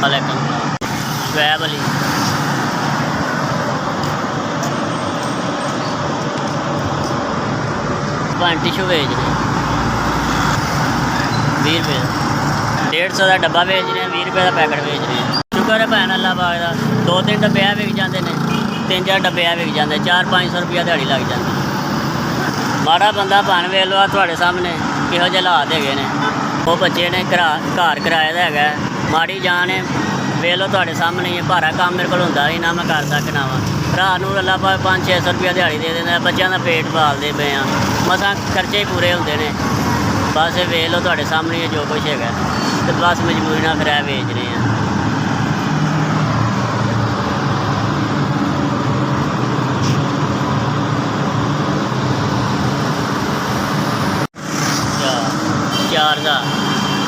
वालेकुम swab Ali tissue बेच रहे 20 रुपये 150 का डब्बा बेच रहे हैं 20 रुपये का पैकेट बेच रहे हैं। शुक्र है भैन अल्लाह पाक का 2-3 डब्बे विक जाते हैं 3-4 डब्बे विक जाते 400-500 रुपया दिहाड़ी लग जाती। माड़ा बंदा भान वेख लो थोड़े सामने किहो जे हालात है ने वो बच्चे ने घर किराए का है माड़ी जान है वेख लो थोड़े सामने ही भारा काम मेरे को होंदा ही ना मैं कर सकना वा रात नूं अल्लाह पाक 500-600 रुपया दिहाड़ी दे देंदा बच्चों का पेट पालते पे हाँ मसां खर्चे ही पूरे होंदे ने। बस वेख लो थोड़े सामने जो कुछ है तो बस मजबूरी ना फिर बेच रहे हैं।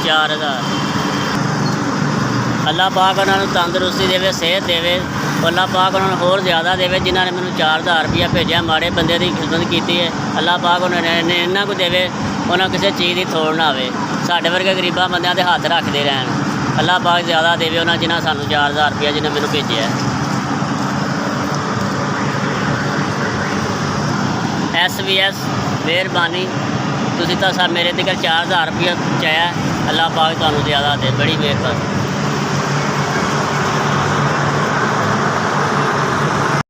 चार हज़ार अल्लाह पाक उन्होंने तंदुरुस्ती देवे सेहत देवे अल्लाह पाक उन्होंने होर ज़्यादा देवे जिन्होंने मैंने 4000 रुपया भेजा माड़े बंदे की खिदमत की है अल्लाह पाक उन्होंने इन्ना को देवे उन्होंने किसी चीज़ की थोड़ ना आवे साढ़े वर्गे गरीबा बंद के हाथ रखते रहन अल्लाह पाक ज़्यादा देवे उन्होंने जिन्हें सानू 4000 रुपया जिन्हें मैंने भेजा SVS मेहरबानी तुसीं तो मेरे तक 4000 रुपया चाया अल्लाह पाक तुहानू ज़्यादा दे बड़ी मेहरबानी।